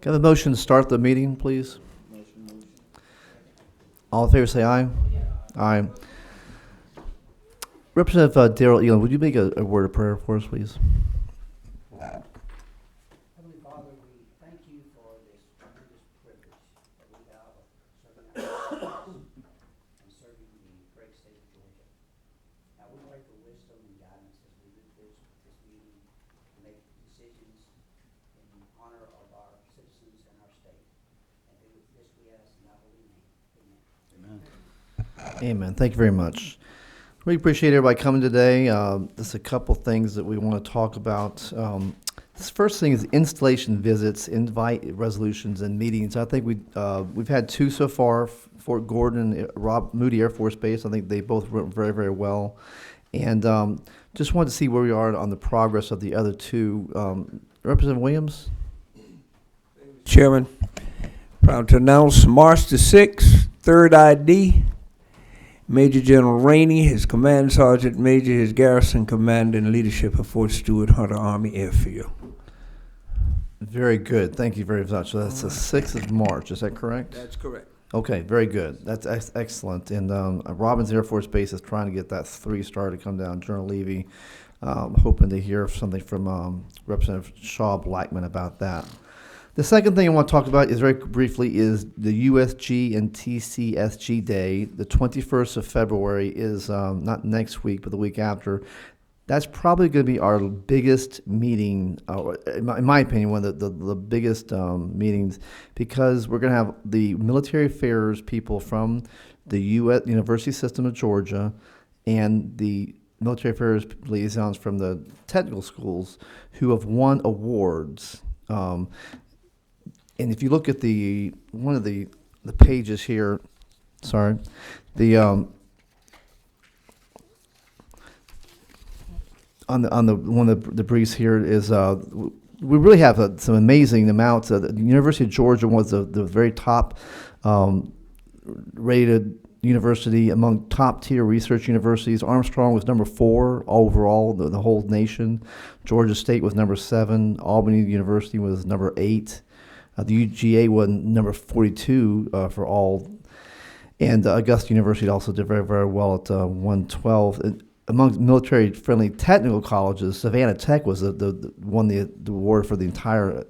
Can I have a motion to start the meeting, please? All in favor, say aye. Aye. Representative Darrell Elam, would you make a word of prayer for us, please? Heavenly Father, we thank you for this tremendous privilege that we have of serving our citizens and serving the great state of Georgia. Now, we pray for wisdom and guidance as we do this meeting to make decisions in honor of our citizens and our state. And this we ask in thy holy name. Amen. Amen. Thank you very much. We appreciate everybody coming today. There's a couple things that we want to talk about. This first thing is installation visits, invite resolutions, and meetings. I think we've had two so far, Fort Gordon and Moody Air Force Base. I think they both went very, very well. And just wanted to see where we are on the progress of the other two. Representative Williams? Chairman, proud to announce March the 6th, 3rd ID, Major General Rainey, his command sergeant major, his garrison commander, and leadership of Fort Stewart Hunter Army Airfield. Very good. Thank you very much. So that's the 6th of March. Is that correct? That's correct. Okay, very good. That's excellent. And Robbins Air Force Base is trying to get that 3-star to come down. General Levy, hoping to hear something from Representative Shaw Blackman about that. The second thing I want to talk about is very briefly is the USG and TCSG Day. The 21st of February is not next week, but the week after. That's probably going to be our biggest meeting, in my opinion, one of the biggest meetings, because we're going to have the military affairs people from the U.S. University System of Georgia and the military affairs liaisons from the technical schools who have won awards. And if you look at one of the pages here, sorry, on the one of the briefs here is we really have some amazing amounts. The University of Georgia was the very top rated university among top tier research universities. Armstrong was number 4 overall, the whole nation. Georgia State was number 7. Albany University was number 8. The UGA was number 42 for all, and Augusta University also did very, very well at 112. Among military-friendly technical colleges, Savannah Tech was won the award for the entire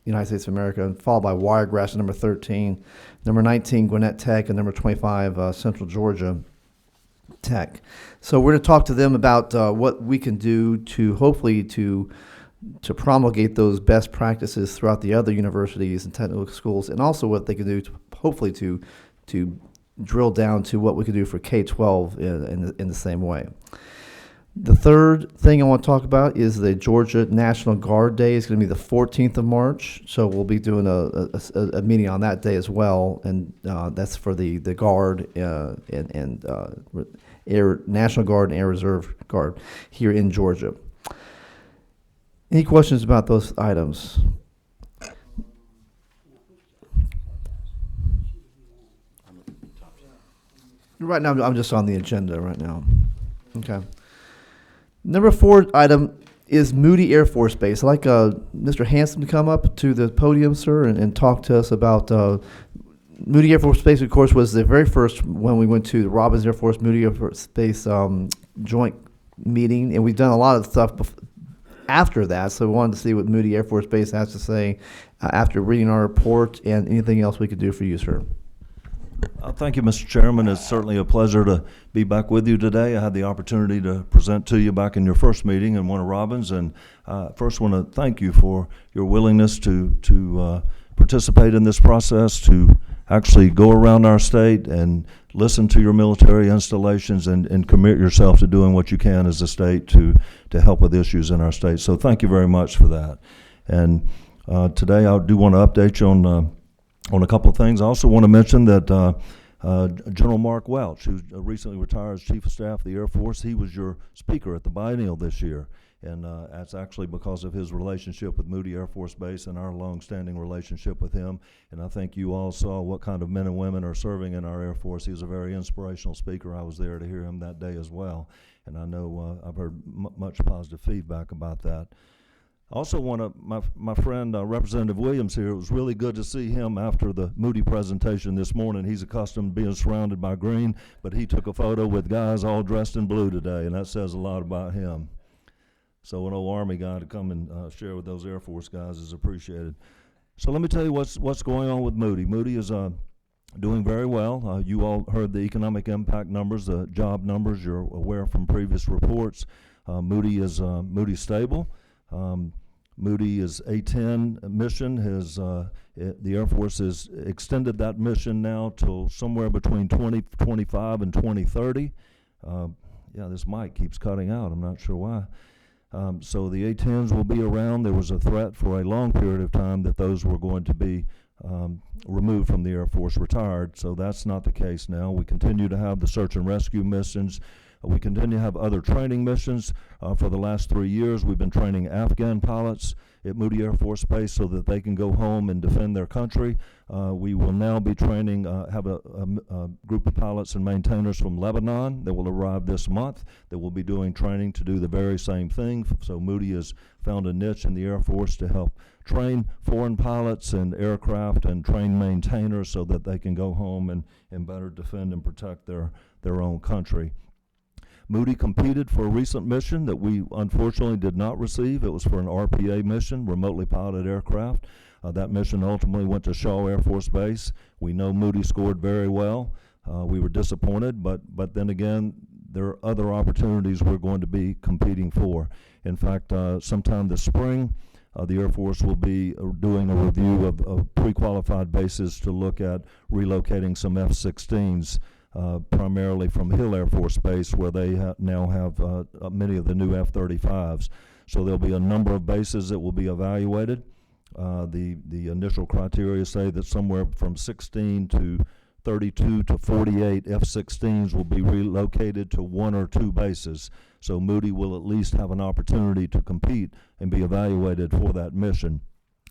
United States of America, and followed by Wiregrass at number 13, number 19 Gwinnett Tech, and number 25 Central Georgia Tech. So we're going to talk to them about what we can do to hopefully to promulgate those best practices throughout the other universities and technical schools, and also what they can do to hopefully to drill down to what we can do for K-12 in the same way. The third thing I want to talk about is the Georgia National Guard Day. It's going to be the 14th of March, so we'll be doing a meeting on that day as well, and that's for the Guard and Air National Guard and Air Reserve Guard here in Georgia. Any questions about those items? Right now, I'm just on the agenda right now. Okay. Number 4 item is Moody Air Force Base. I'd like Mr. Hanson to come up to the podium, sir, and talk to us about Moody Air Force Base. Of course, was the very first when we went to the Robbins Air Force Moody Air Force Base joint meeting, and we've done a lot of stuff after that, so we wanted to see what Moody Air Force Base has to say after reading our report, and anything else we could do for you, sir. Thank you, Mr. Chairman. It's certainly a pleasure to be back with you today. I had the opportunity to present to you back in your first meeting in Warner Robins, and first want to thank you for your willingness to participate in this process, to actually go around our state and listen to your military installations and commit yourself to doing what you can as a state to help with issues in our state. So thank you very much for that. And today I do want to update you on a couple of things. I also want to mention that General Mark Welch, who recently retired as Chief of Staff of the Air Force, he was your speaker at the biennial this year. And that's actually because of his relationship with Moody Air Force Base and our long-standing relationship with him. And I think you all saw what kind of men and women are serving in our Air Force. He was a very inspirational speaker. I was there to hear him that day as well. And I know I've heard much positive feedback about that. Also want to, my friend Representative Williams here, it was really good to see him after the Moody presentation this morning. He's accustomed to being surrounded by green, but he took a photo with guys all dressed in blue today, and that says a lot about him. So an old Army guy to come and share with those Air Force guys is appreciated. So let me tell you what's going on with Moody. Moody is doing very well. You all heard the economic impact numbers, the job numbers. You're aware from previous reports. Moody's stable. Moody is A-10 mission. The Air Force has extended that mission now till somewhere between 2025 and 2030. Yeah, this mic keeps cutting out. I'm not sure why. So the A-10s will be around. There was a threat for a long period of time that those were going to be removed from the Air Force, retired. So that's not the case now. We continue to have the search and rescue missions. We continue to have other training missions. For the last 3 years, we've been training Afghan pilots at Moody Air Force Base so that they can go home and defend their country. We will now be training, have a group of pilots and maintainers from Lebanon that will arrive this month that will be doing training to do the very same thing. So Moody has found a niche in the Air Force to help train foreign pilots and aircraft and train maintainers so that they can go home and better defend and protect their own country. Moody competed for a recent mission that we unfortunately did not receive. It was for an RPA mission, remotely piloted aircraft. That mission ultimately went to Shaw Air Force Base. We know Moody scored very well. We were disappointed, but then again, there are other opportunities we're going to be competing for. In fact, sometime this spring, the Air Force will be doing a review of pre-qualified bases to look at relocating some F-16s. Primarily from Hill Air Force Base, where they now have many of the new F-35s. So there'll be a number of bases that will be evaluated. The initial criteria say that somewhere from 16 to 32 to 48 F-16s will be relocated to 1 or 2 bases. So Moody will at least have an opportunity to compete and be evaluated for that mission.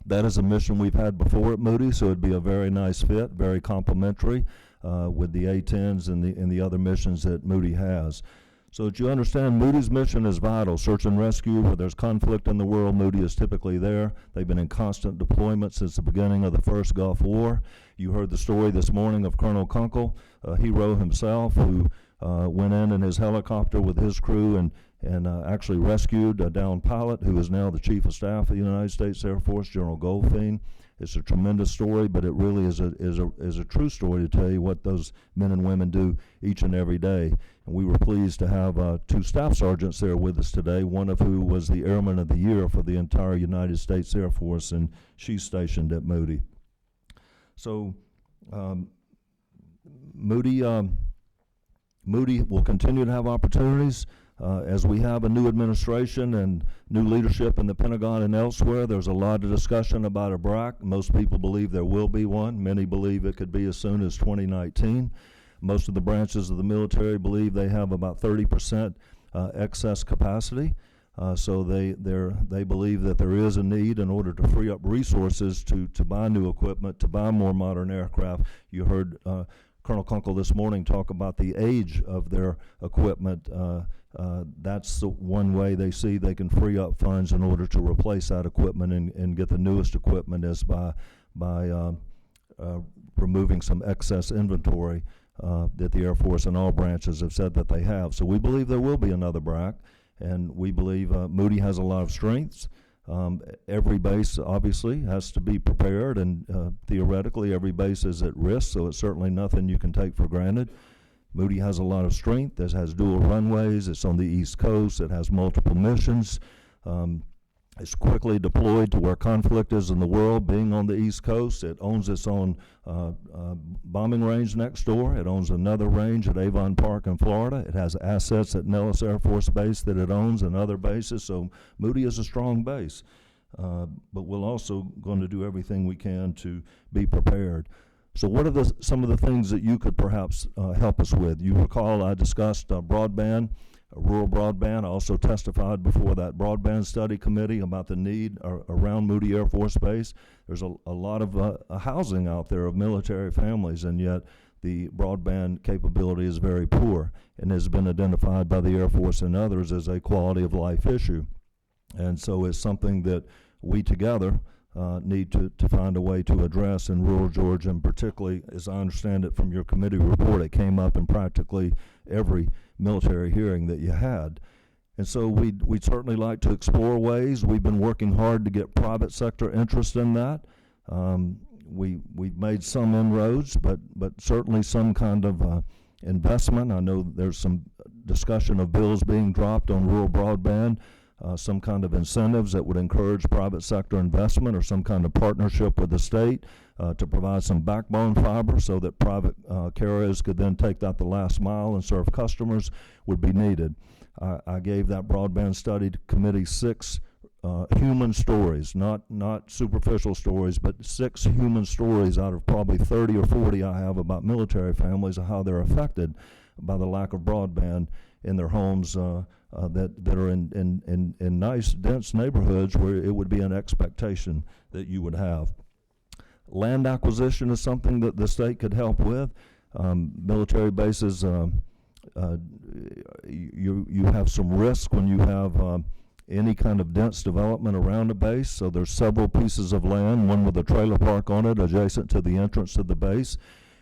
That is a mission we've had before at Moody, so it'd be a very nice fit, very complementary with the A-10s and the other missions that Moody has. So that you understand, Moody's mission is vital. Search and rescue, where there's conflict in the world, Moody is typically there. They've been in constant deployment since the beginning of the first Gulf War. You heard the story this morning of Colonel Kunkel, a hero himself, who went in his helicopter with his crew and actually rescued a downed pilot who is now the Chief of Staff of the United States Air Force, General Goldfein. It's a tremendous story, but it really is a true story to tell you what those men and women do each and every day. And we were pleased to have 2 staff sergeants there with us today, one of who was the Airman of the Year for the entire United States Air Force, and she's stationed at Moody. So Moody will continue to have opportunities. As we have a new administration and new leadership in the Pentagon and elsewhere, there's a lot of discussion about a BRAC. Most people believe there will be one. Many believe it could be as soon as 2019. Most of the branches of the military believe they have about 30% excess capacity. So they believe that there is a need in order to free up resources to buy new equipment, to buy more modern aircraft. You heard Colonel Kunkel this morning talk about the age of their equipment. That's the one way they see they can free up funds in order to replace that equipment and get the newest equipment, is by removing some excess inventory that the Air Force and all branches have said that they have. So we believe there will be another BRAC, and we believe Moody has a lot of strengths. Every base obviously has to be prepared, and theoretically every base is at risk, so it's certainly nothing you can take for granted. Moody has a lot of strength. It has dual runways. It's on the East Coast. It has multiple missions. It's quickly deployed to where conflict is in the world, being on the East Coast. It owns its own bombing range next door. It owns another range at Avon Park in Florida. It has assets at Nellis Air Force Base that it owns and other bases. So Moody is a strong base. But we're also going to do everything we can to be prepared. So what are some of the things that you could perhaps help us with? You recall I discussed broadband, rural broadband. I also testified before that broadband study committee about the need around Moody Air Force Base. There's a lot of housing out there of military families, and yet the broadband capability is very poor and has been identified by the Air Force and others as a quality of life issue. And so it's something that we together need to find a way to address in rural Georgia, and particularly, as I understand it from your committee report, it came up in practically every military hearing that you had. And so we'd certainly like to explore ways. We've been working hard to get private sector interest in that. We've made some inroads, but certainly some kind of investment. I know there's some discussion of bills being dropped on rural broadband, some kind of incentives that would encourage private sector investment or some kind of partnership with the state to provide some backbone fiber so that private carriers could then take that the last mile and serve customers would be needed. I gave that broadband study committee 6 human stories, not superficial stories, but 6 human stories out of probably 30 or 40 I have about military families and how they're affected by the lack of broadband in their homes that are in nice, dense neighborhoods where it would be an expectation that you would have. Land acquisition is something that the state could help with. Military bases, you have some risk when you have any kind of dense development around a base. So there's several pieces of land, one with a trailer park on it adjacent to the entrance to the base.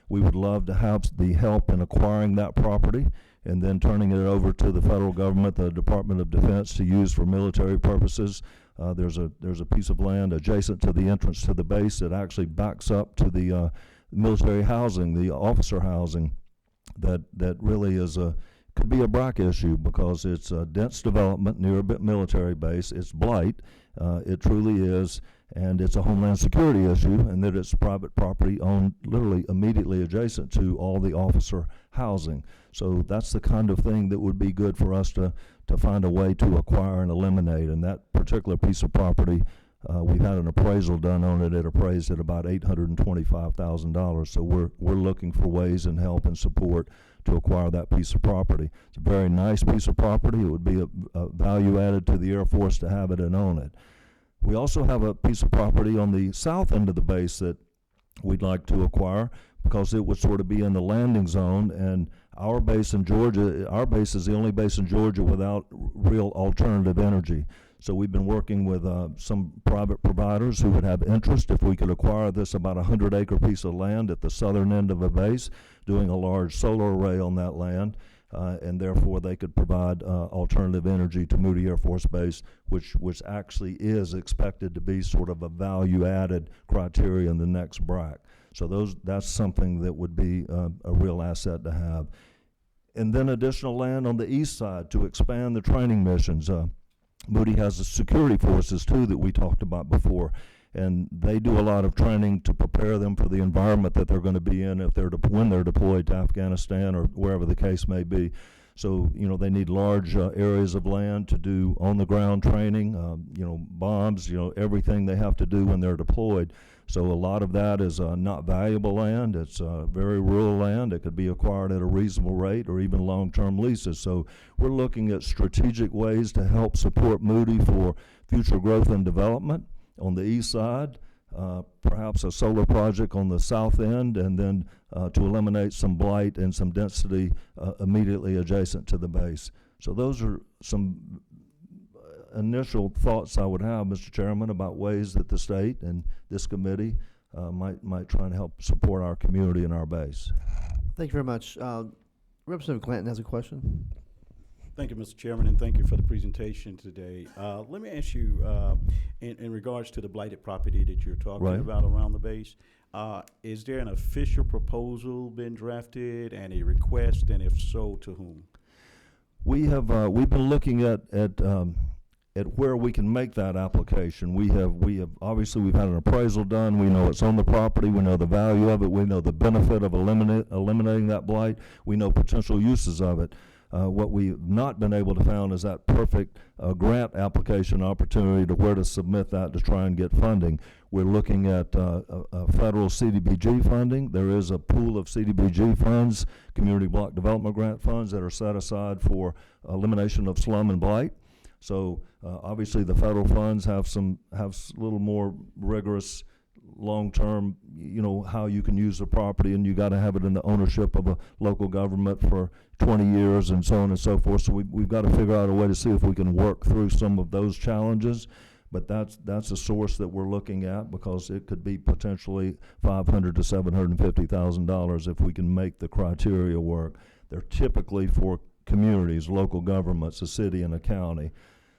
We would love to have the help in acquiring that property and then turning it over to the federal government, the Department of Defense, to use for military purposes. There's a piece of land adjacent to the entrance to the base that actually backs up to the military housing, the officer housing, that really is could be a BRAC issue because it's a dense development near a military base. It's blight, it truly is, and it's a homeland security issue, and that it's private property owned literally immediately adjacent to all the officer housing. So that's the kind of thing that would be good for us to find a way to acquire and eliminate. And that particular piece of property, we've had an appraisal done on it. It appraised at about $825,000. So we're looking for ways and help and support to acquire that piece of property. It's a very nice piece of property. It would be a value added to the Air Force to have it and own it. We also have a piece of property on the south end of the base that we'd like to acquire because it would sort of be in the landing zone, and our base in Georgia, our base is the only base in Georgia without real alternative energy. So we've been working with some private providers who would have interest if we could acquire this about 100-acre piece of land at the southern end of a base, doing a large solar array on that land, and therefore they could provide alternative energy to Moody Air Force Base, which actually is expected to be sort of a value-added criteria in the next BRAC. So that's something that would be a real asset to have. And then additional land on the east side to expand the training missions. Moody has the security forces too that we talked about before, and they do a lot of training to prepare them for the environment that they're going to be in when they're deployed to Afghanistan or wherever the case may be. So, they need large areas of land to do on-the-ground training, bombs, everything they have to do when they're deployed. So a lot of that is not valuable land. It's very rural land. It could be acquired at a reasonable rate or even long-term leases. So we're looking at strategic ways to help support Moody for future growth and development on the east side. Perhaps a solar project on the south end, and then to eliminate some blight and some density immediately adjacent to the base. So those are some initial thoughts I would have, Mr. Chairman, about ways that the state and this committee might try and help support our community and our base. Thank you very much. Representative Clanton has a question. Thank you, Mr. Chairman, and thank you for the presentation today. Let me ask you, in regards to the blighted property that you're talking Right. about around the base, is there an official proposal been drafted and a request, and if so, to whom? We've been looking at where we can make that application. We have obviously we've had an appraisal done. We know it's on the property. We know the value of it. We know the benefit of eliminating that blight. We know potential uses of it. What we've not been able to find is that perfect grant application opportunity to where to submit that to try and get funding. We're looking at federal CDBG funding. There is a pool of CDBG funds, Community Block Development Grant funds, that are set aside for elimination of slum and blight. So obviously the federal funds have a little more rigorous long-term, how you can use the property, and you got to have it in the ownership of a local government for 20 years and so on and so forth. So we've got to figure out a way to see if we can work through some of those challenges. But that's a source that we're looking at, because it could be potentially $500,000 to $750,000 if we can make the criteria work. They're typically for communities, local governments, a city and a county.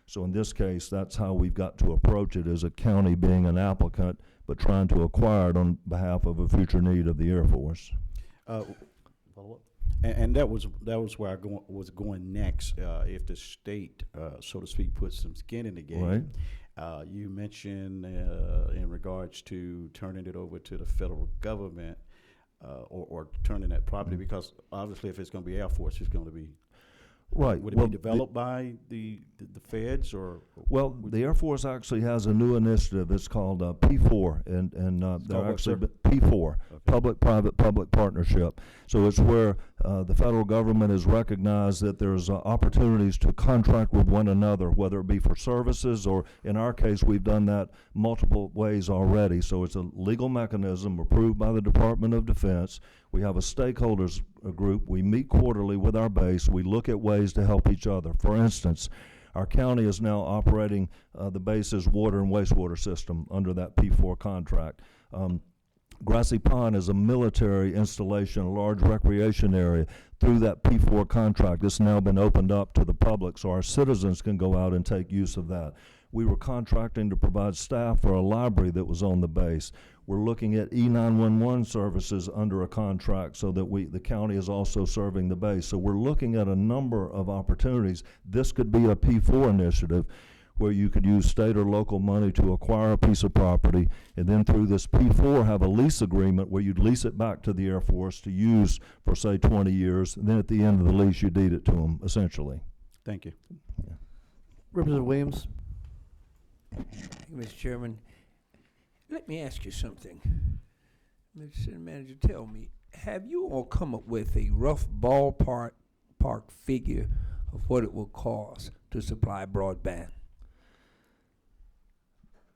So in this case, that's how we've got to approach it, as a county being an applicant, but trying to acquire it on behalf of a future need of the Air Force. Follow up? And that was where I was going next. If the state, so to speak, puts some skin in the game. Right. You mentioned in regards to turning it over to the federal government, or turning that property, because obviously if it's going to be Air Force, it's going to be. Right. Would it be developed by the feds, or? Well, the Air Force actually has a new initiative. It's called P4, and they're called what, actually sir? P4, Okay. public-private partnership. So it's where the federal government has recognized that there's opportunities to contract with one another, whether it be for services, or in our case, we've done that multiple ways already. So it's a legal mechanism approved by the Department of Defense. We have a stakeholders group. We meet quarterly with our base. We look at ways to help each other. For instance, our county is now operating the base's water and wastewater system under that P4 contract. Grassy Pond is a military installation, a large recreation area. Through that P4 contract, it's now been opened up to the public, so our citizens can go out and take use of that. We were contracting to provide staff for a library that was on the base. We're looking at E911 services under a contract, so that the county is also serving the base. So we're looking at a number of opportunities. This could be a P4 initiative, where you could use state or local money to acquire a piece of property, and then through this P4 have a lease agreement where you'd lease it back to the Air Force to use for, say, 20 years, and then at the end of the lease you deed it to them, essentially. Thank you. Representative Williams. Mr. Chairman, let me ask you something. Mr. City Manager, tell me, have you all come up with a rough ballpark figure of what it will cost to supply broadband?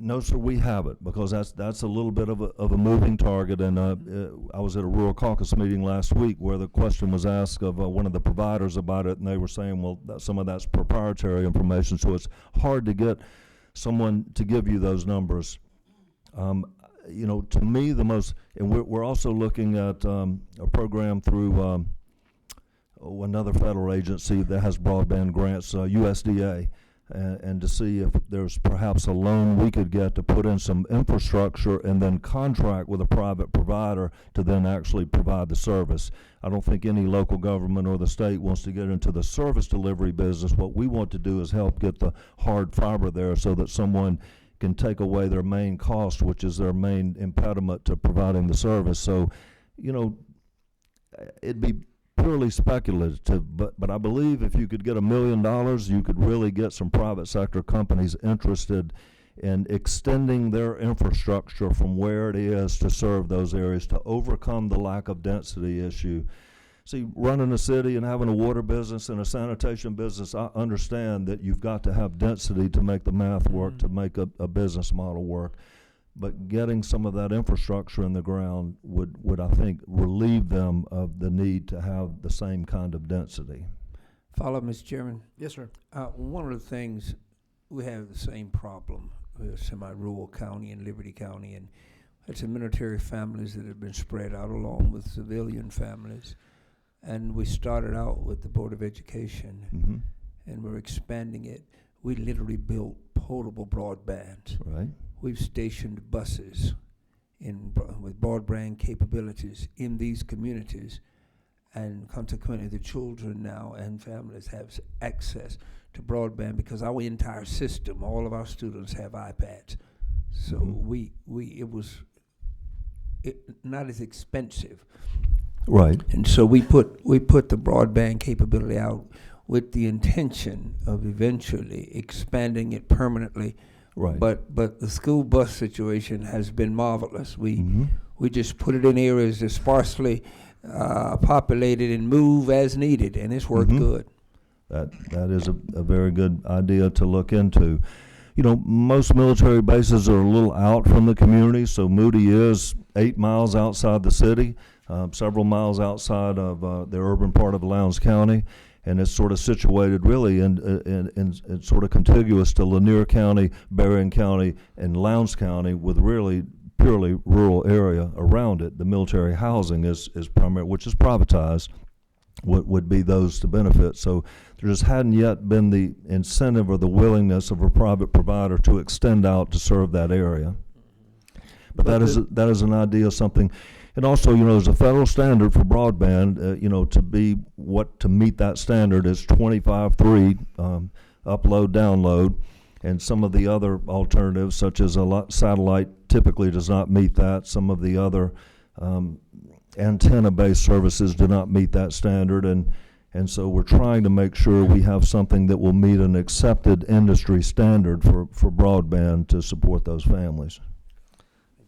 No, sir, we haven't, because that's a little bit of a moving target. And I was at a rural caucus meeting last week where the question was asked of one of the providers about it, and they were saying, well, some of that's proprietary information, so it's hard to get someone to give you those numbers. To me, the most, and we're also looking at a program through another federal agency that has broadband grants, USDA, and to see if there's perhaps a loan we could get to put in some infrastructure and then contract with a private provider to then actually provide the service. I don't think any local government or the state wants to get into the service delivery business. What we want to do is help get the hard fiber there so that someone can take away their main cost, which is their main impediment to providing the service. So, it'd be purely speculative, but I believe if you could get $1 million, you could really get some private sector companies interested in extending their infrastructure from where it is to serve those areas, to overcome the lack of density issue. See, running a city and having a water business and a sanitation business, I understand that you've got to have density to make the math work, to make a business model work. But getting some of that infrastructure in the ground would I think, relieve them of the need to have the same kind of density. Follow, Mr. Chairman. Yes, sir. One of the things, we have the same problem with semi-rural county and Liberty County, and it's the military families that have been spread out along with civilian families. And we started out with the Board of Education, and we're expanding it. We literally built portable broadband. Right. We've stationed buses with broadband capabilities in these communities, and consequently the children now and families have access to broadband because our entire system, all of our students have iPads. So it was not as expensive. Right. And so we put the broadband capability out with the intention of eventually expanding it permanently. Right. But the school bus situation has been marvelous. We just put it in areas that's sparsely populated and move as needed, and it's worked good. That is a very good idea to look into. you know, most military bases are a little out from the community, so Moody is 8 miles outside the city, several miles outside of the urban part of Lowndes County, and it's sort of situated really in sort of contiguous to Lanier County, Berrien County, and Lowndes County, with really purely rural area around it. The military housing is primary, which is privatized, would be those to benefit. So there just hadn't yet been the incentive or the willingness of a private provider to extend out to serve that area. But that is an idea, something. And also, you know, there's a federal standard for broadband, you know, to meet that standard is 25.3 upload, download, and some of the other alternatives, such as satellite, typically does not meet that. Some of the other antenna-based services do not meet that standard, and so we're trying to make sure we have something that will meet an accepted industry standard for broadband to support those families.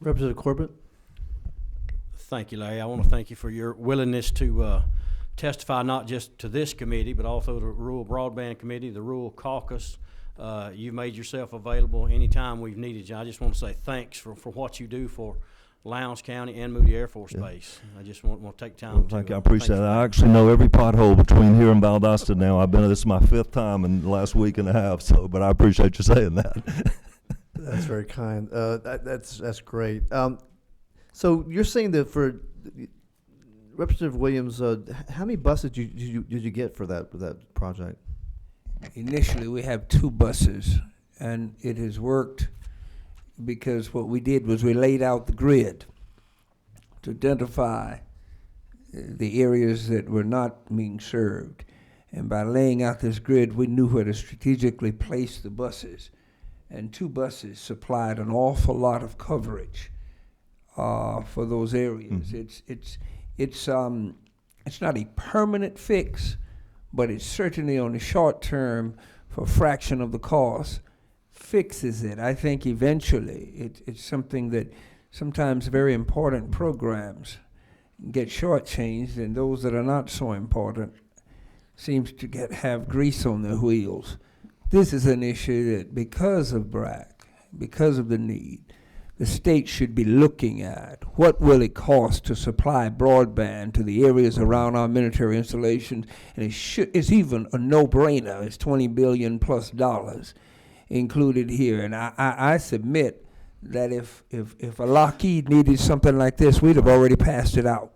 Representative Corbett? Thank you, Larry. I want to thank you for your willingness to testify not just to this committee, but also the Rural Broadband Committee, the Rural Caucus. You've made yourself available anytime we've needed you. I just want to say thanks for what you do for Lowndes County and Moody Air Force Base. I just want to take time to Thank you. I appreciate that. I actually know every pothole between here and Valdosta now. This is my 5th time in the last week and a half, but I appreciate you saying that. That's very kind. That's great. So you're saying that for Representative Williams, how many buses did you get for that project? Initially, we have 2 buses, and it has worked because what we did was we laid out the grid to identify the areas that were not being served. And by laying out this grid, we knew where to strategically place the buses. And 2 buses supplied an awful lot of coverage for those areas. It's not a permanent fix, but it's certainly on the short term, for a fraction of the cost, fixes it. I think eventually it's something that sometimes very important programs get shortchanged, and those that are not so important seems to have grease on their wheels. This is an issue that, because of BRAC, because of the need, the state should be looking at what will it cost to supply broadband to the areas around our military installations, and it's even a no-brainer. It's $20 billion plus included here, and I submit that if a Lockheed needed something like this, we'd have already passed it out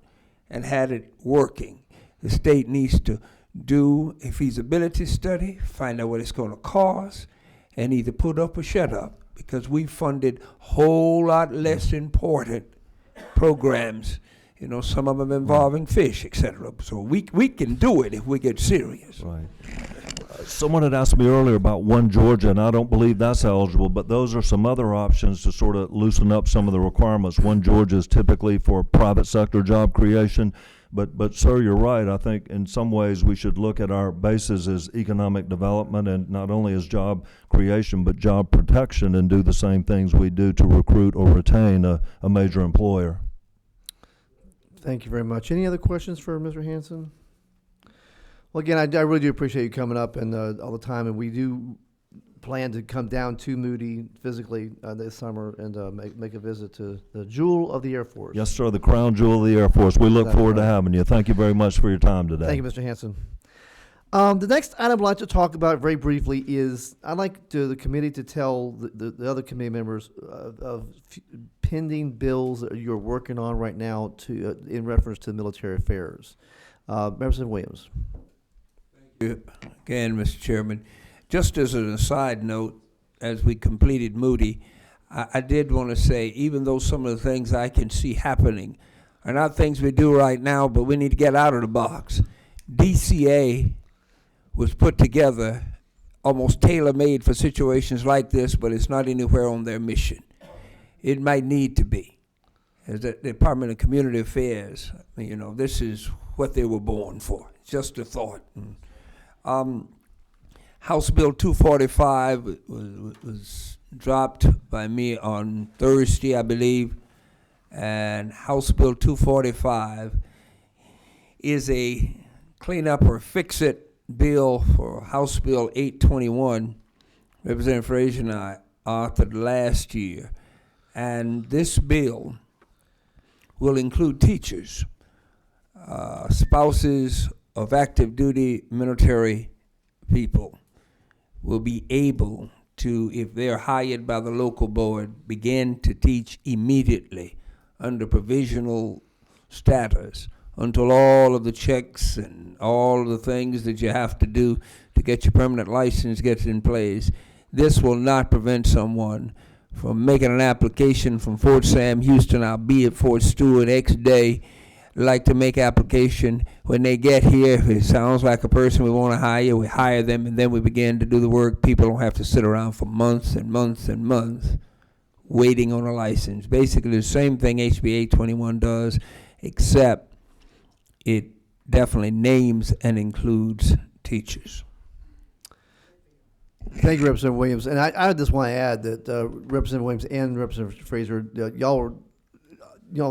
and had it working. The state needs to do a feasibility study, find out what it's going to cost, and either put up or shut up, because we funded a whole lot less important programs, you know, some of them involving fish, etc. So we can do it if we get serious. Right. Someone had asked me earlier about One Georgia, and I don't believe that's eligible, but those are some other options to sort of loosen up some of the requirements. One Georgia is typically for private sector job creation, but sir, you're right. I think in some ways we should look at our bases as economic development, and not only as job creation, but job protection, and do the same things we do to recruit or retain a major employer. Thank you very much. Any other questions for Mr. Hanson? Well, again, I really do appreciate you coming up and all the time, and we do plan to come down to Moody physically this summer and make a visit to the jewel of the Air Force. Yes, sir, the crown jewel of the Air Force. We look forward to having you. Thank you very much for your time today. Thank you, Mr. Hanson. The next item I'd like to talk about very briefly is I'd like the committee to tell the other committee members of pending bills that you're working on right now in reference to military affairs. Representative Williams. Thank you again, Mr. Chairman. Just as an aside note, as we completed Moody, I did want to say, even though some of the things I can see happening are not things we do right now, but we need to get out of the box. DCA was put together almost tailor-made for situations like this, but it's not anywhere on their mission. It might need to be. As the Department of Community Affairs, you know, this is what they were born for. It's just a thought. House Bill 245 was dropped by me on Thursday, I believe, and House Bill 245 is a cleanup or fix-it bill for House Bill 821. Representative Frazier and I authored last year. And this bill will include teachers, spouses of active duty military people will be able to, if they're hired by the local board, begin to teach immediately under provisional status until all of the checks and all of the things that you have to do to get your permanent license gets in place. This will not prevent someone from making an application from Fort Sam Houston. I'll be at Fort Stewart X day. Like to make application. When they get here, if it sounds like a person we want to hire, we hire them, and then we begin to do the work. People don't have to sit around for months and months and months waiting on a license. Basically the same thing HB 821 does, except it definitely names and includes teachers. Thank you, Representative Williams. And I just want to add that Representative Williams and Representative Fraser, y'all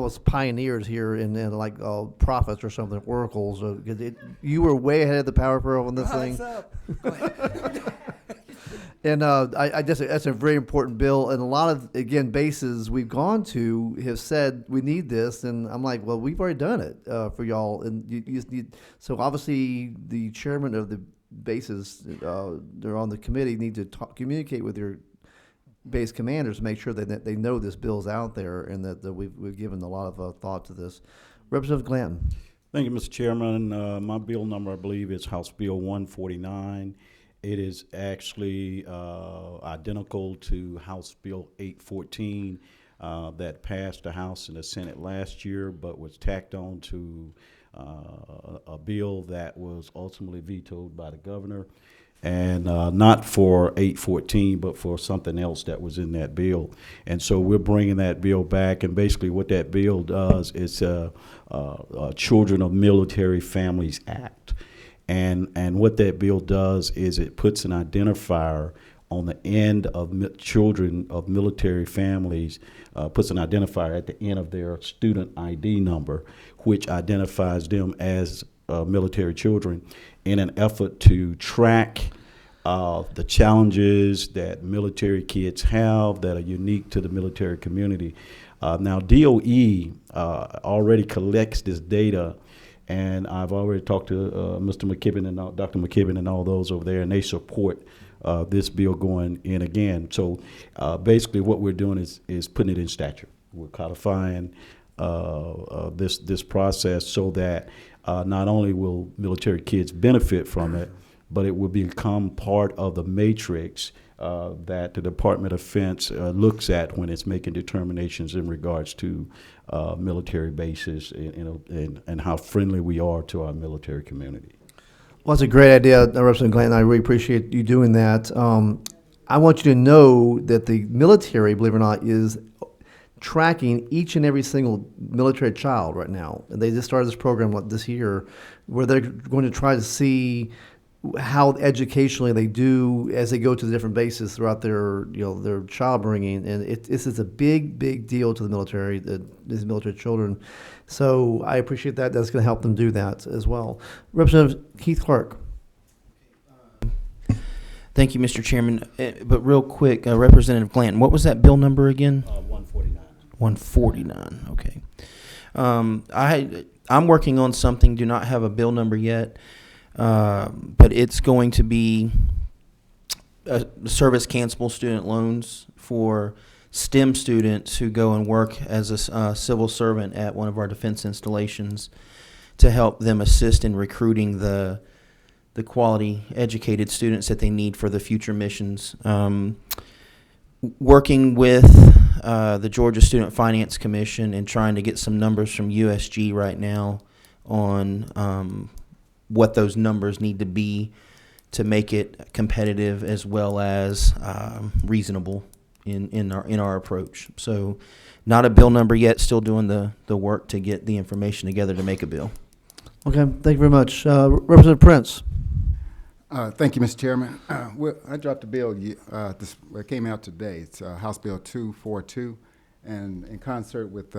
was pioneers here in like prophets or something, oracles. You were way ahead of the power curve on this thing. And I just, that's a very important bill. And a lot of, again, bases we've gone to have said we need this. And I'm like, well, we've already done it for y'all. And you just need, so obviously the chairman of the bases, they're on the committee, need to communicate with your base commanders to make sure that they know this bill's out there and that we've given a lot of thought to this. Representative Glanton. Thank you, Mr. Chairman. My bill number, I believe, is House Bill 149. It is actually identical to House Bill 814 that passed the House and the Senate last year, but was tacked on to a bill that was ultimately vetoed by the governor. And not for 814, but for something else that was in that bill. And so we're bringing that bill back, and basically what that bill does is Children of Military Families Act. And what that bill does is it puts an identifier on the end of children of military families, puts an identifier at the end of their student ID number, which identifies them as military children, in an effort to track the challenges that military kids have that are unique to the military community. Now, DOE already collects this data, and I've already talked to Mr. McKibben and Dr. McKibben and all those over there, and they support this bill going in again. So basically what we're doing is putting it in statute. We're codifying this process so that not only will military kids benefit from it, but it will become part of the matrix that the Department of Defense looks at when it's making determinations in regards to military bases and how friendly we are to our military community. Well, that's a great idea, Representative Glanton. I really appreciate you doing that. I want you to know that the military, believe it or not, is tracking each and every single military child right now. And they just started this program this year where they're going to try to see how educationally they do as they go to the different bases throughout their child bringing. And this is a big, big deal to the military, these military children. So I appreciate that. That's going to help them do that as well. Representative Keith Clark. Thank you, Mr. Chairman. But real quick, Representative Glanton, what was that bill number again? 149. 149, okay. I'm working on something, do not have a bill number yet, but it's going to be service cancelable student loans for STEM students who go and work as a civil servant at one of our defense installations to help them assist in recruiting the quality educated students that they need for the future missions. Working with the Georgia Student Finance Commission and trying to get some numbers from USG right now on what those numbers need to be to make it competitive as well as reasonable in our approach. So not a bill number yet, still doing the work to get the information together to make a bill. Okay, thank you very much. Representative Prince. Thank you, Mr. Chairman. Well, I dropped a bill. It came out today. It's House Bill 242, and in concert with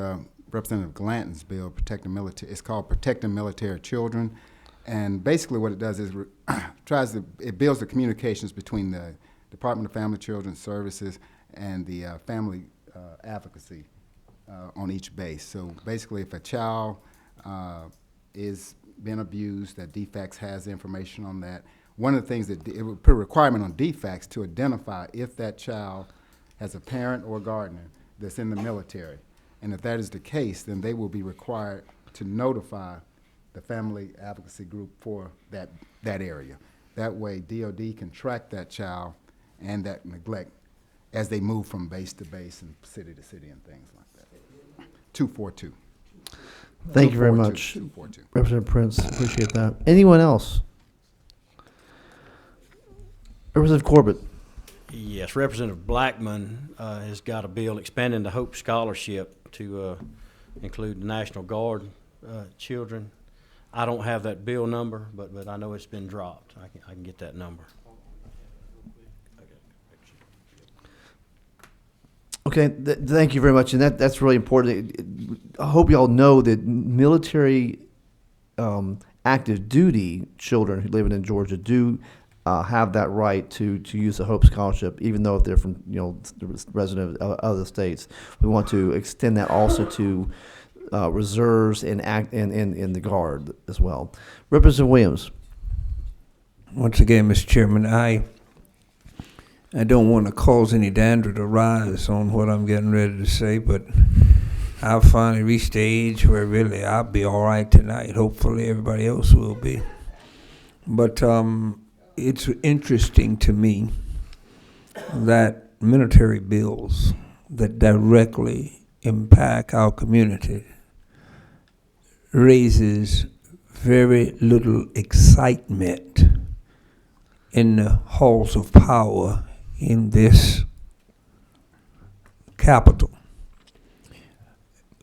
Representative Glanton's bill, protecting military. It's called Protecting Military Children, and basically what it does is it builds the communications between the Department of Family and Children Services and the family advocacy on each base. So basically, if a child is being abused, that DFACS has information on that. One of the things that it would put a requirement on DFACS to identify if that child has a parent or guardian that's in the military. And if that is the case, then they will be required to notify the family advocacy group for that area. That way, DOD can track that child and that neglect as they move from base to base and city to city and things like that. 242. Thank you very 242, much, 242. Representative Prince. Appreciate that. Anyone else? Representative Corbett. Yes, Representative Blackman has got a bill expanding the Hope Scholarship to include the National Guard children. I don't have that bill number, but I know it's been dropped. I can get that number. Okay, thank you very much, and that's really important. I hope you all know that military active duty children who live in Georgia do have that right to use the Hope Scholarship, even though if they're from the resident of other states. We want to extend that also to reserves and in the Guard as well. Representative Williams. Once again, Mr. Chairman, I don't want to cause any dander to rise on what I'm getting ready to say, but I've finally reached the age where really I'll be all right tonight. Hopefully everybody else will be. But it's interesting to me that military bills that directly impact our community raises very little excitement in the halls of power in this capital.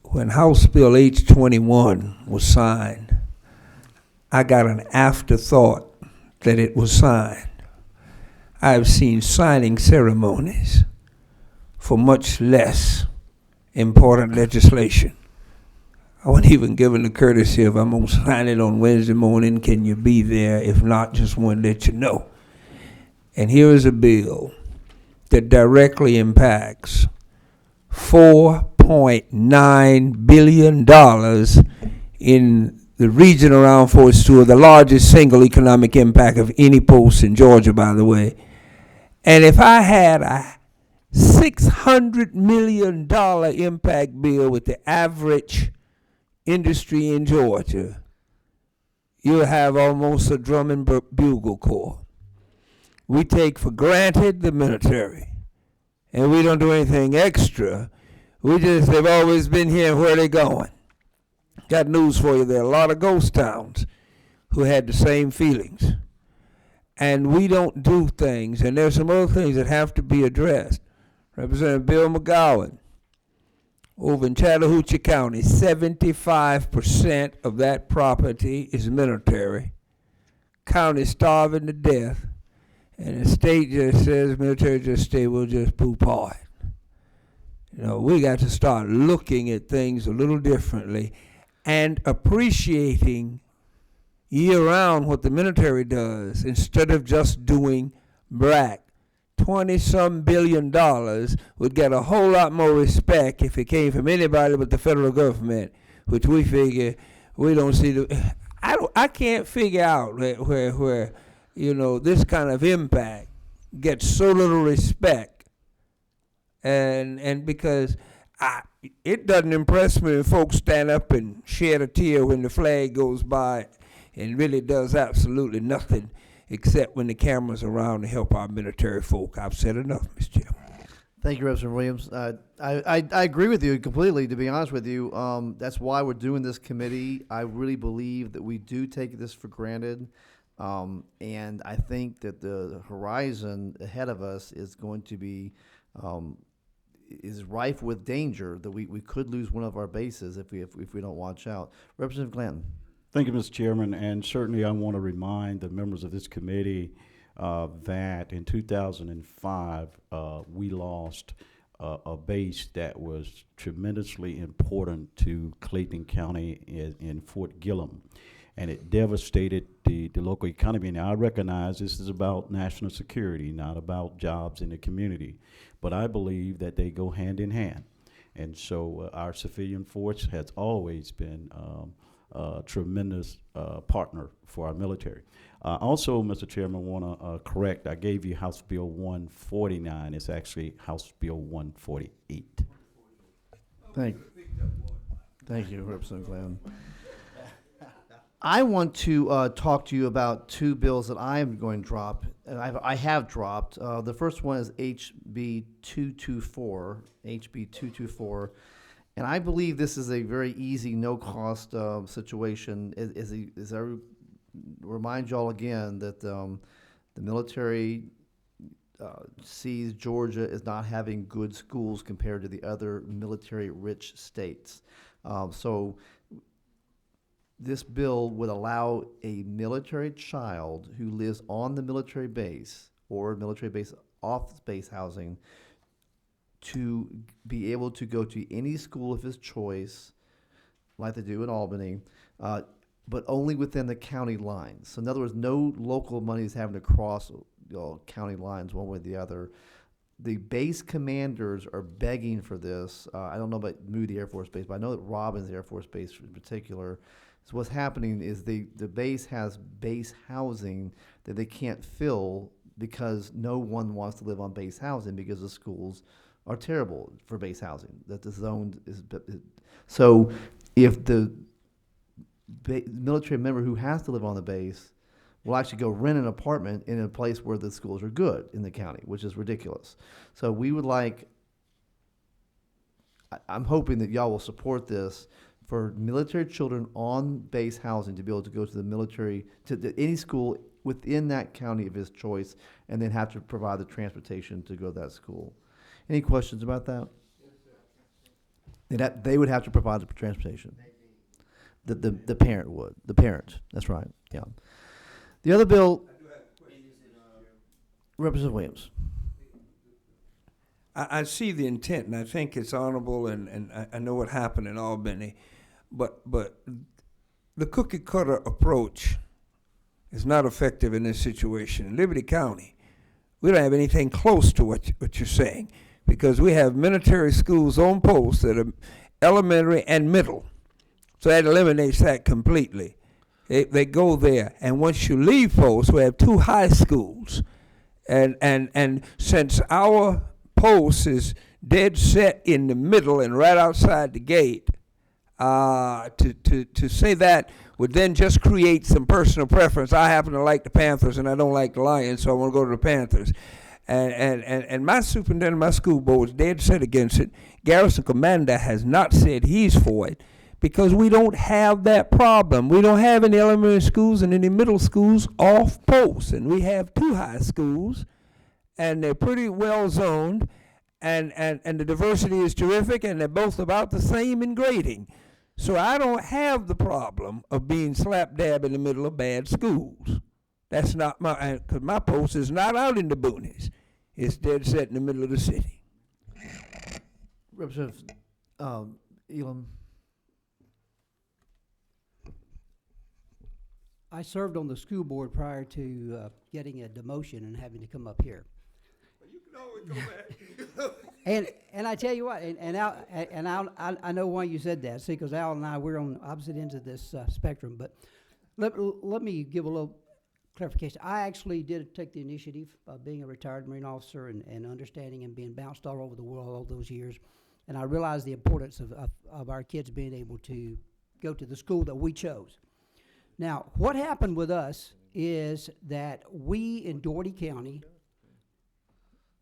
When House Bill H-21 was signed, I got an afterthought that it was signed. I've seen signing ceremonies for much less important legislation. I wasn't even given the courtesy of, I'm going to sign it on Wednesday morning, can you be there? If not, just want to let you know. And here is a bill that directly impacts $4.9 billion in the region around Fort Stewart, the largest single economic impact of any post in Georgia, by the way. And if I had a $600 million impact bill with the average industry in Georgia, you'll have almost a drum and bugle corps. We take for granted the military, and we don't do anything extra. They've always been here, where are they going? Got news for you, there are a lot of ghost towns who had the same feelings. And we don't do things, and there's some other things that have to be addressed. Representative Bill McGowan, over in Chattahoochee County, 75% of that property is military. County starving to death, and the state just says, military just stay, we'll just poo-paw it. We got to start looking at things a little differently and appreciating year-round what the military does instead of just doing BRAC. $20-some billion would get a whole lot more respect if it came from anybody but the federal government, which we figure we don't see. I can't figure out where this kind of impact gets so little respect, and because it doesn't impress me when folks stand up and shed a tear when the flag goes by and really does absolutely nothing except when the camera's around to help our military folk. I've said enough, Mr. Chairman. Thank you, Representative Williams. I agree with you completely, to be honest with you. That's why we're doing this committee. I really believe that we do take this for granted. And I think that the horizon ahead of us is going to be is rife with danger that we could lose one of our bases if we don't watch out. Representative Glanton. Thank you, Mr. Chairman, and certainly I want to remind the members of this committee that in 2005 we lost a base that was tremendously important to Clayton County in Fort Gillem. and it devastated the local economy. Now, I recognize this is about national security, not about jobs in the community, but I believe that they go hand in hand. And so our civilian force has always been a tremendous partner for our military. Also, Mr. Chairman, want to correct, I gave you House Bill 149. It's actually House Bill 148. Thank you, Representative Glenn. I want to talk to you about two bills that I am going to drop, and I have dropped. The first one is HB 224, and I believe this is a very easy, no-cost situation. As I remind y'all again that the military sees Georgia as not having good schools compared to the other military-rich states. So this bill would allow a military child who lives on the military base or military base off-base housing to be able to go to any school of his choice, like they do in Albany, but only within the county lines. So in other words, no local money is having to cross county lines one way or the other. The base commanders are begging for this. I don't know about Moody Air Force Base, but I know that Robbins Air Force Base in particular. So what's happening is the base has base housing that they can't fill because no one wants to live on base housing because the schools are terrible for base housing. That the zone is so if the military member who has to live on the base will actually go rent an apartment in a place where the schools are good in the county, which is ridiculous. So we would like, I'm hoping that y'all will support this for military children on base housing to be able to go to the military, to any school within that county of his choice, and then have to provide the transportation to go to that school. Any questions about that? They would have to provide the transportation. The parent would. The parent, that's right, yeah. The other bill, Representative Williams. I see the intent, and I think it's honorable, and I know what happened in Albany, but the cookie cutter approach is not effective in this situation. In Liberty County, we don't have anything close to what you're saying, because we have military schools on post that are elementary and middle, so that eliminates that completely. They go there, and once you leave post, we have 2 high schools, and since our post is dead set in the middle and right outside the gate, to say that would then just create some personal preference. I happen to like the Panthers, and I don't like the Lions, so I want to go to the Panthers. And my superintendent, my school board is dead set against it. Garrison Commander has not said he's for it, because we don't have that problem. We don't have any elementary schools and any middle schools off post, and we have 2 high schools, and they're pretty well zoned, and the diversity is terrific, and they're both about the same in grading. So I don't have the problem of being slap dab in the middle of bad schools. That's not because my post is not out in the boonies. It's dead set in the middle of the city. Representative Elam. I served on the school board prior to getting a demotion and having to come up here. You can always go back. And I tell you what, I know why you said that. See, because Al and I, we're on opposite ends of this spectrum. But let me give a little clarification. I actually did take the initiative of being a retired Marine officer and understanding and being bounced all over the world all those years. And I realized the importance of our kids being able to go to the school that we chose. Now, what happened with us is that we in Dougherty County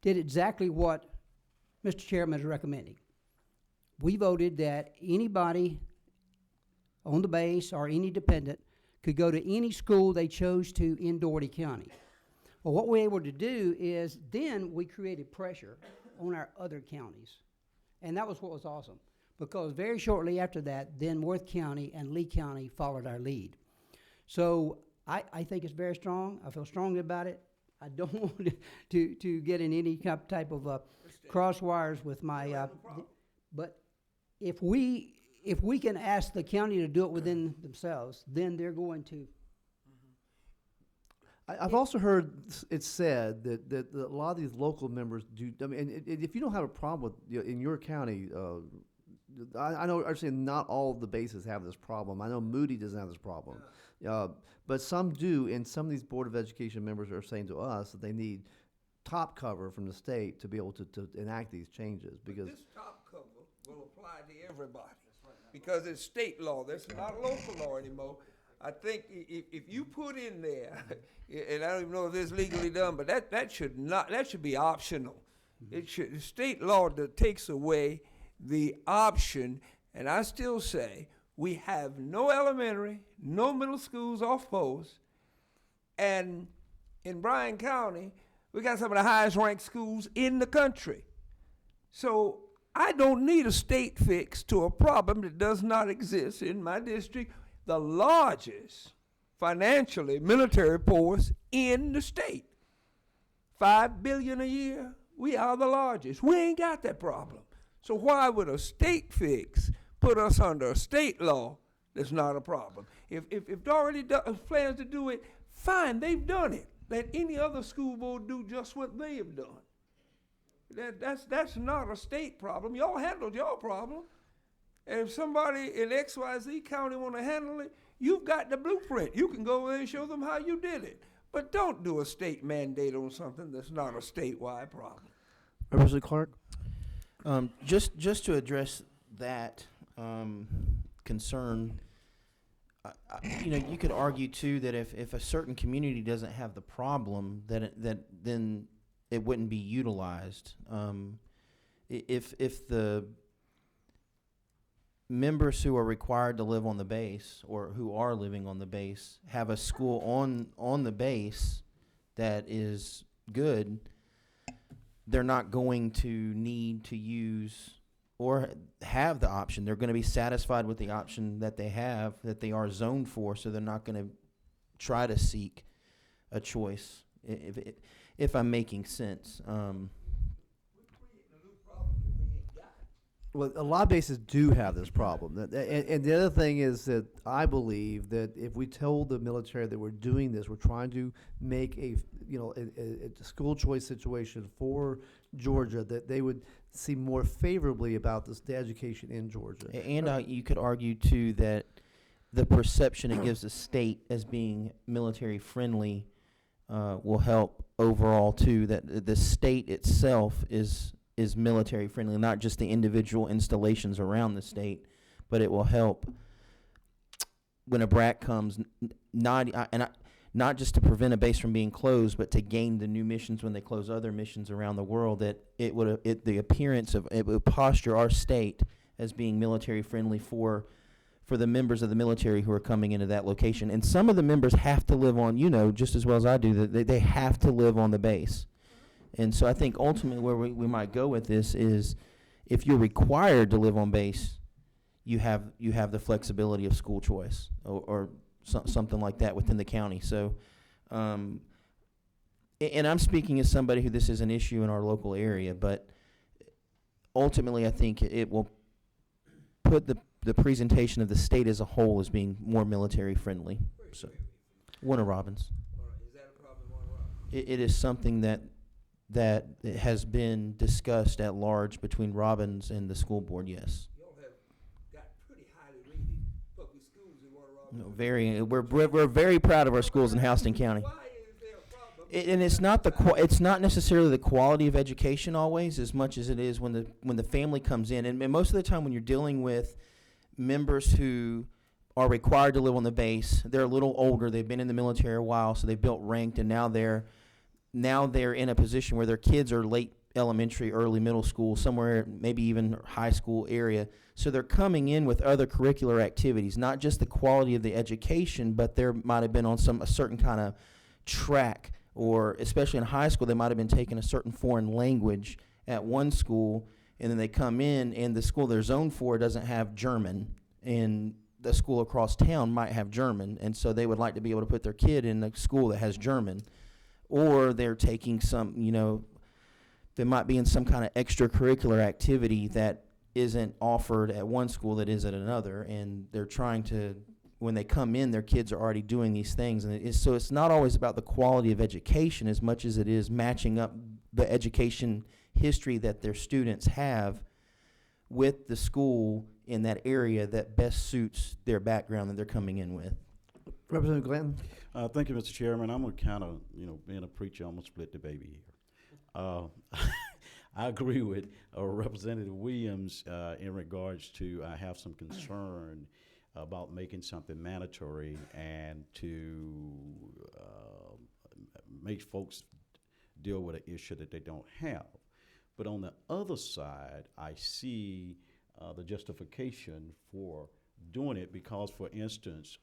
did exactly what Mr. Chairman is recommending. We voted that anybody on the base or any dependent could go to any school they chose to in Dougherty County. Well, what we were able to do is then we created pressure on our other counties. And that was what was awesome, because very shortly after that, then Worth County and Lee County followed our lead. So I think it's very strong. I feel strongly about it. I don't want to get in any type of crosswires with my, but if we if we can ask the county to do it within themselves, then they're going to. I've also heard it said that a lot of these local members do. I mean, and if you don't have a problem with in your county, I know actually not all of the bases have this problem. I know Moody doesn't have this problem, but some do. And some of these Board of Education members are saying to us that they need top cover from the state to be able to enact these changes because. This top cover will apply to everybody because it's state law. That's not local law anymore. I think if you put in there, and I don't even know if this is legally done, but that should be optional. It should, state law that takes away the option, and I still say we have no elementary, no middle schools off post, and in Bryan County, we got some of the highest ranked schools in the country. So I don't need a state fix to a problem that does not exist in my district. The largest financially military force in the state. $5 billion a year. We are the largest. We ain't got that problem. So why would a state fix put us under a state law that's not a problem? If they already plans to do it, fine, they've done it. Let any other school board do just what they have done. That's not a state problem. Y'all handled your problem. And if somebody in XYZ County want to handle it, you've got the blueprint. You can go there and show them how you did it. But don't do a state mandate on something that's not a statewide problem. Representative Clark? Just to address that concern, you could argue too that if a certain community doesn't have the problem, then it wouldn't be utilized. If the members who are required to live on the base or who are living on the base have a school on the base that is good, they're not going to need to use or have the option. They're going to be satisfied with the option that they have, that they are zoned for, so they're not going to try to seek a choice, if I'm making sense. Well, a lot of bases do have this problem. And the other thing is that I believe that if we told the military that we're doing this, we're trying to make a school choice situation for Georgia, that they would see more favorably about the education in Georgia. And you could argue, too, that the perception it gives the state as being military friendly will help overall, too, that the state itself is military friendly, not just the individual installations around the state, but it will help when a BRAC comes, not just to prevent a base from being closed, but to gain the new missions when they close other missions around the world, that it would posture our state as being military friendly for the members of the military who are coming into that location. And some of the members have to live on, just as well as I do, that they have to live on the base. And so I think ultimately where we might go with this is, if you're required to live on base, you have the flexibility of school choice or something like that within the county. So, and I'm speaking as somebody who this is an issue in our local area, but ultimately I think it will put the presentation of the state as a whole as being more military friendly. So, Warner Robins. Is that a problem, Warner Robins? It is something that has been discussed at large between Robbins and the school board, yes. Y'all have got pretty highly rated public schools in Warner Robins. No, we're very proud of our schools in Houston County. Why is there a problem? And it's not necessarily the quality of education always, as much as it is when the family comes in. And most of the time when you're dealing with members who are required to live on the base, they're a little older, they've been in the military a while, so they've built ranked, and now they're in a position where their kids are late elementary, early middle school, somewhere maybe even high school area. So they're coming in with other curricular activities, not just the quality of the education, but there might have been on a certain kind of track, or especially in high school, they might have been taking a certain foreign language at one school, and then they come in and the school they're zoned for doesn't have German, and the school across town might have German, and so they would like to be able to put their kid in a school that has German. Or they're taking they might be in some kind of extracurricular activity that isn't offered at one school that is at another, and they're trying to, when they come in, their kids are already doing these things, and so it's not always about the quality of education as much as it is matching up the education history that their students have with the school in that area that best suits their background that they're coming in with. Representative Glanton? Thank you, Mr. Chairman. I'm gonna kind of, being a preacher, I'm gonna split the baby here. I agree with Representative Williams in regards to I have some concern about making something mandatory and to make folks deal with an issue that they don't have. But on the other side, I see the justification for doing it because, for instance,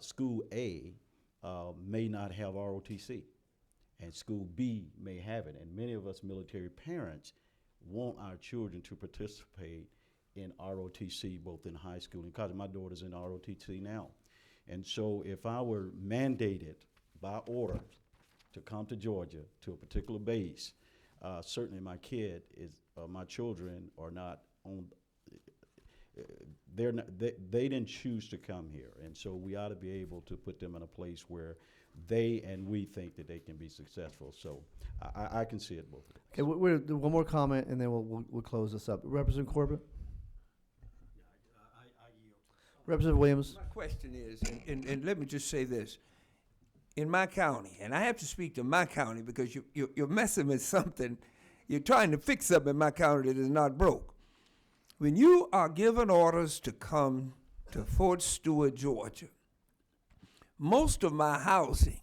School A may not have ROTC, and School B may have it. And many of us military parents want our children to participate in ROTC, both in high school and college. My daughter's in ROTC now. And so if I were mandated by order to come to Georgia to a particular base, certainly my children are not on, they didn't choose to come here. And so we ought to be able to put them in a place where they and we think that they can be successful. So I can see it both ways. Okay, we're one more comment, and then we'll close this up. Representative Corbett? I yield. Representative Williams? My question is, and let me just say this. In my county, and I have to speak to my county because you're messing with something, you're trying to fix something in my county that is not broke. When you are given orders to come to Fort Stewart, Georgia, most of my housing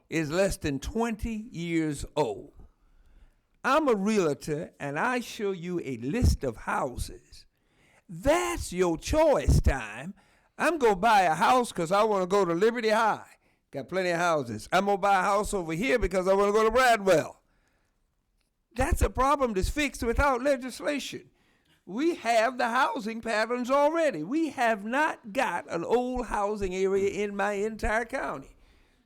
is less than 20 years old. I'm a realtor, and I show you a list of houses. That's your choice time. I'm going to buy a house because I want to go to Liberty High. Got plenty of houses. I'm going to buy a house over here because I want to go to Bradwell. That's a problem that's fixed without legislation. We have the housing patterns already. We have not got an old housing area in my entire county.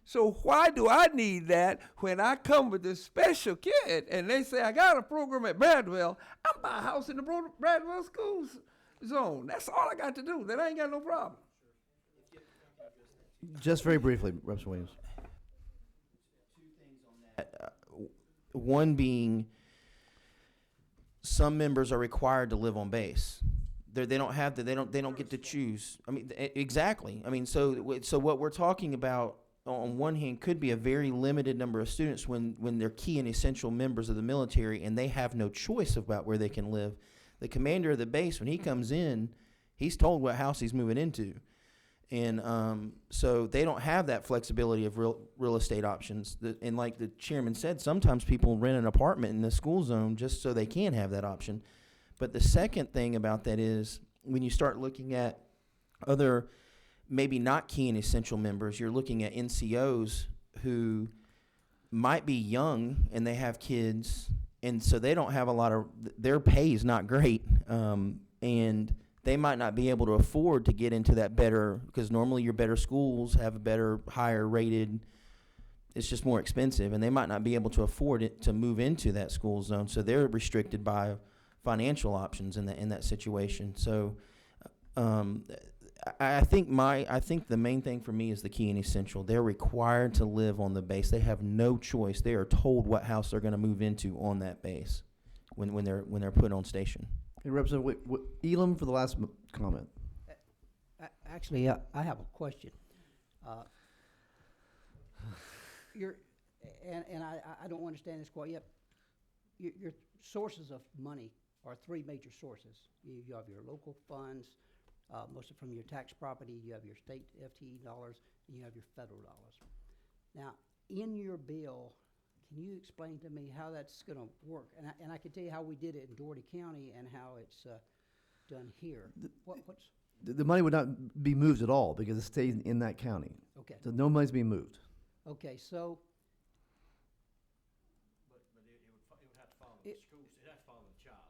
So why do I need that when I come with this special kid and they say, I got a program at Bradwell, I'm buy a house in the Bradwell schools zone. That's all I got to do. Then I ain't got no problem. Just very briefly, Representative Williams. Two things on that. One being, some members are required to live on base. They don't get to choose. I mean, exactly. I mean, so what we're talking about on one hand could be a very limited number of students when they're key and essential members of the military and they have no choice about where they can live. The commander of the base, when he comes in, he's told what house he's moving into. And so they don't have that flexibility of real estate options. And like the chairman said, sometimes people rent an apartment in the school zone just so they can have that option. But the second thing about that is when you start looking at other maybe not key and essential members, you're looking at NCOs who might be young and they have kids, and so they don't have a lot of, their pay is not great, and they might not be able to afford to get into that better, because normally your better schools have a better, higher rated, it's just more expensive, and they might not be able to afford it to move into that school zone, so they're restricted by financial options in that situation. So I think the main thing for me is the key and essential. They're required to live on the base. They have no choice. They are told what house they're going to move into on that base when they're put on station. And Representative Elam for the last comment. Actually, I have a question. I don't understand this quite yet. Your sources of money are three major sources. You have your local funds, mostly from your tax property. You have your state FTE dollars, and you have your federal dollars. Now, in your bill, can you explain to me how that's going to work? And I can tell you how we did it in Dougherty County and how it's done here. The money would not be moved at all because it stays in that county. Okay. So no money's being moved. Okay, so But it would have to follow the schools, it'd have to follow the child.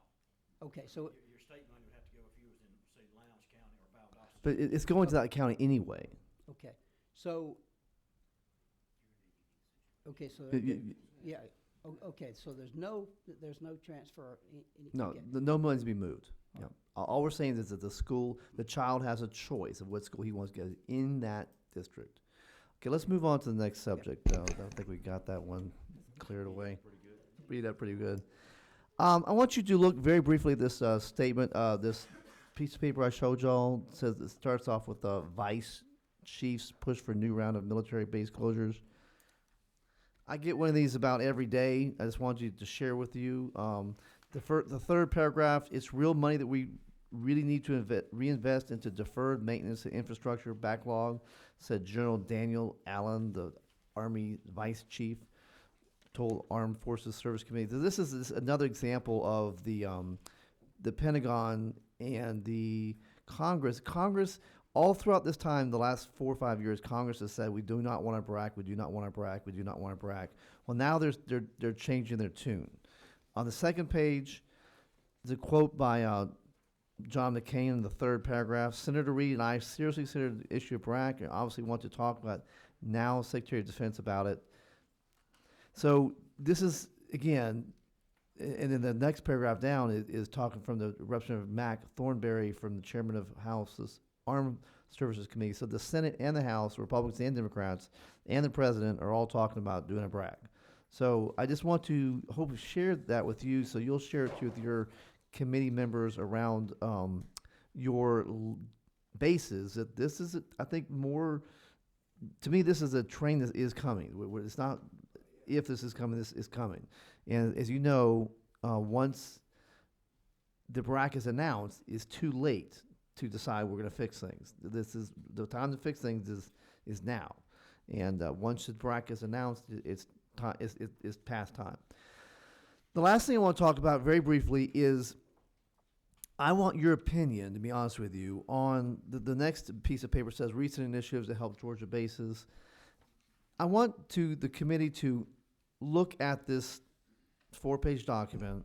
okay, so Your state money would have to go if you was in, say, Lowndes County or Valdosta. But it's going to that county anyway. okay, so. Okay, so Y- y- yeah, Okay, so there's no transfer. No, okay. no money's be moved. Yeah. All we're saying is that the child has a choice of what school he wants to go in that district. Okay, let's move on to the next subject. I think we got that one cleared away. Read that pretty good. I want you to look very briefly at this statement. This piece of paper I showed y'all says it starts off with Vice Chiefs push for new round of military base closures. I get one of these about every day. I just wanted you to share with you. The third paragraph, it's real money that we really need to reinvest into deferred maintenance and infrastructure backlog, said General Daniel Allen, the Army Vice Chief, told Armed Forces Service Committee. So this is another example of the Pentagon and the Congress. Congress, all throughout this time, the last 4 or 5 years, Congress has said, we do not want Iraq, we do not want Iraq, we do not want Iraq. Well, now they're changing their tune. On the second page, the quote by John McCain in the third paragraph, Senator Reid and I seriously consider the issue of Iraq and obviously want to talk about now Secretary of Defense about it. So this is, again, and then the next paragraph down is talking from the Representative Mac Thornberry from the chairman of House's Armed Services Committee. So the Senate and the House, Republicans and Democrats, and the President are all talking about doing Iraq. So I just want to hopefully share that with you, so you'll share it too with your committee members around your bases. That this is, I think, more, to me, this is a train that is coming. It's not if this is coming, this is coming. And as you know, once the Iraq is announced, it's too late to decide we're going to fix things. This is the time to fix things is now. And once the Iraq is announced, it's past time. The last thing I want to talk about very briefly is I want your opinion, to be honest with you, on the next piece of paper says recent initiatives to help Georgia bases. I want the committee to look at this 4-page document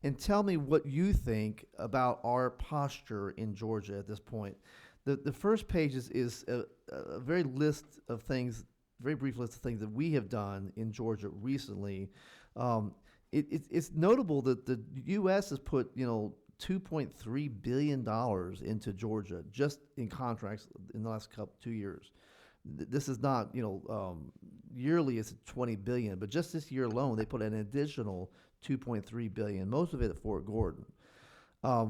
and tell me what you think about our posture in Georgia at this point. The first page is a very list of things, very brief list of things that we have done in Georgia recently. It's notable that the U.S. has put, $2.3 billion into Georgia just in contracts in the last 2 years. This is not, yearly it's $20 billion, but just this year alone, they put an additional $2.3 billion, most of it at Fort Gordon.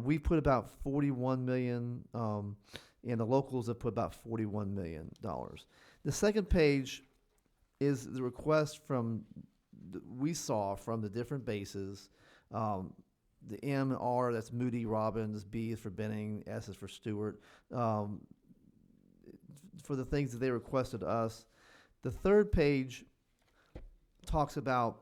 We put about $41 million, and the locals have put about $41 million. The second page is the request we saw from the different bases. The M, R, that's Moody, Robbins, B is for Benning, S is for Stewart, for the things that they requested us. The third page talks about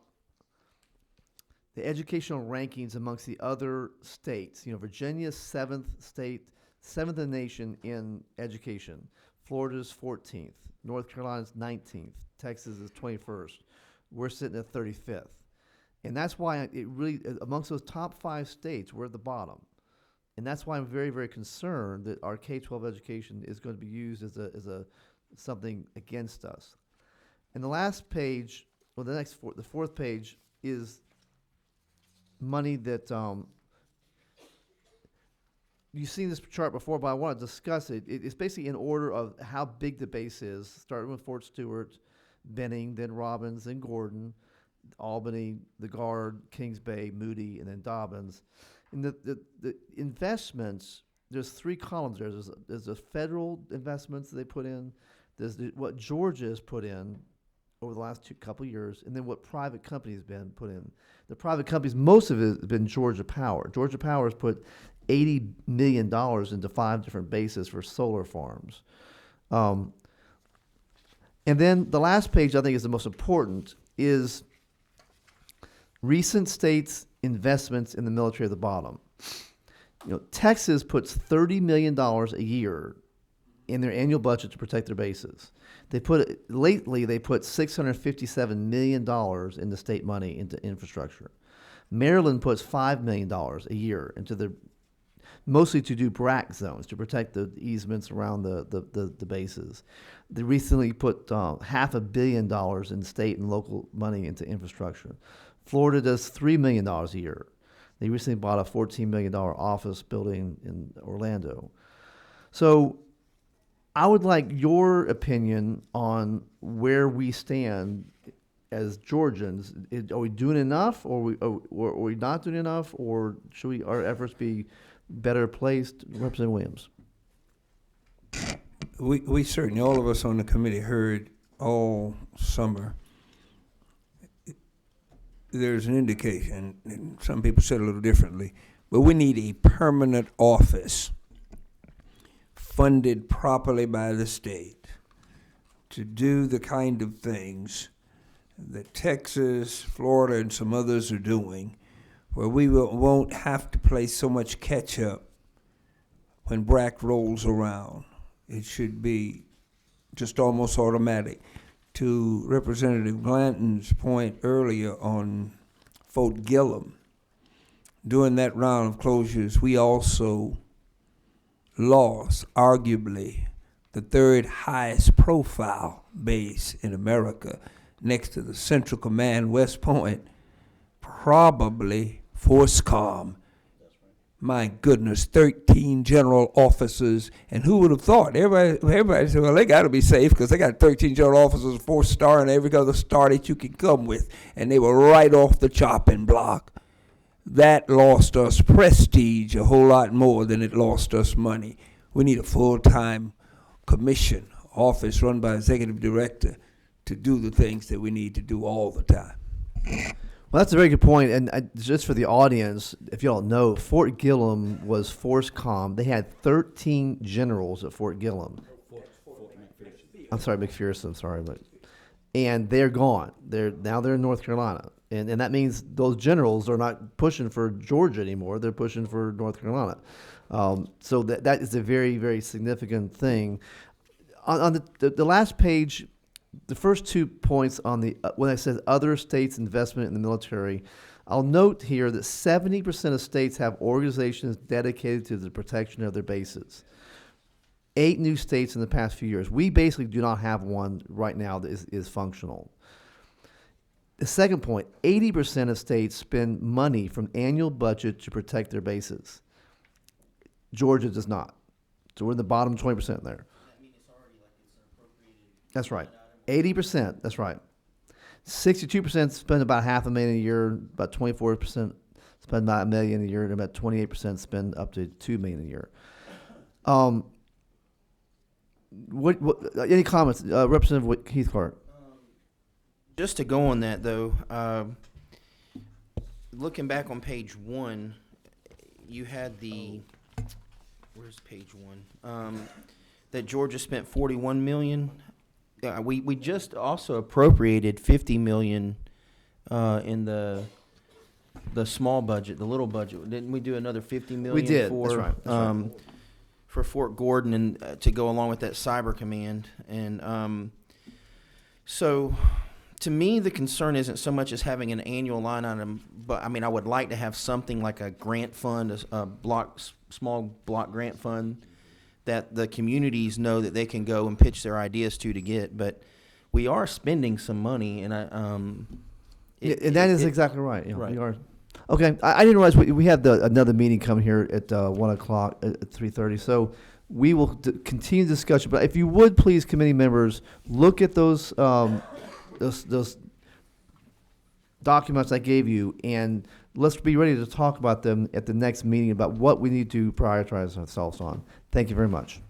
the educational rankings amongst the other states. Virginia's seventh in the nation in education. Florida's 14th. North Carolina's 19th. Texas is 21st. We're sitting at 35th. And that's why it really, amongst those top 5 states, we're at the bottom. And that's why I'm very, very concerned that our K-12 education is going to be used as something against us. And the last page, or the fourth page, is money that you've seen this chart before, but I want to discuss it. It's basically in order of how big the base is, starting with Fort Stewart, Benning, then Robbins, then Gordon, Albany, the Guard, Kings Bay, Moody, and then Dobbins. And the investments, there's 3 columns there. There's the federal investments that they put in. There's what Georgia has put in over the last couple of years, and then what private companies have been put in. The private companies, most of it has been Georgia Power. Georgia Power has put $80 million into 5 different bases for solar farms. And then the last page I think is the most important, is recent states' investments in the military at the bottom. Texas puts $30 million a year in their annual budget to protect their bases. Lately they put $657 million into state money into infrastructure. Maryland puts $5 million a year into mostly to do BRAC zones, to protect the easements around the bases. They recently put $500 million in state and local money into infrastructure. Florida does $3 million a year. They recently bought a $14 million office building in Orlando. So I would like your opinion on where we stand as Georgians. Are we doing enough, or are we not doing enough, or should our efforts be better placed? Representative Williams. We certainly, all of us on the committee, heard all summer. There's an indication, and some people said it a little differently, but we need a permanent office funded properly by the state to do the kind of things that Texas, Florida, and some others are doing, where we won't have to play so much catch up when BRAC rolls around. It should be just almost automatic. To Representative Glanton's point earlier on Fort Gillum, during that round of closures, we also lost, arguably, the third highest profile base in America, next to the Central Command, West Point, probably FORSCOM. My goodness, 13 general officers, and who would have thought? Everybody said, well, they got to be safe because they got 13 general officers, 4-star, and every other star that you can come with, and they were right off the chopping block. That lost us prestige a whole lot more than it lost us money. We need a full-time commission, office run by executive director, to do the things that we need to do all the time. Well, that's a very good point. And just for the audience, if you don't know, Fort Gillum was FORSCOM. They had 13 generals at Fort Gillum. I'm sorry, McPherson. Sorry, and they're gone. They're in North Carolina, and that means those generals are not pushing for Georgia anymore. They're pushing for North Carolina. So that is a very, very significant thing. On the last page, the first 2 points on the when I said other states' investment in the military, I'll note here that 70% of states have organizations dedicated to the protection of their bases. 8 new states in the past few years. We basically do not have one right now that is functional. The second point, 80% of states spend money from annual budget to protect their bases. Georgia does not. So we're in the bottom 20% there. That's right. 80%, that's right. 62% spend about $500,000 a year, about 24% spend about $1 million a year, and about 28% spend up to $2 million a year. Any comments, Representative Keith Clark? Just to go on that, though, looking back on page 1, you had where's page 1? That Georgia spent $41 million. We just also appropriated $50 million in the small budget, the little budget. Didn't we do another $50 million? We did. For, that's right. for Fort Gordon and to go along with that cyber command. And so, to me, the concern isn't so much as having an annual line item, but I mean, I would like to have something like a grant fund, a small block grant fund, that the communities know that they can go and pitch their ideas to get. But we are spending some money, and and that is exactly right. You know, right. we are. Okay, I didn't realize we had another meeting coming here at 1 o'clock at 3:30. So we will continue the discussion. But if you would please, committee members, look at those documents I gave you, and let's be ready to talk about them at the next meeting about what we need to prioritize ourselves on. Thank you very much.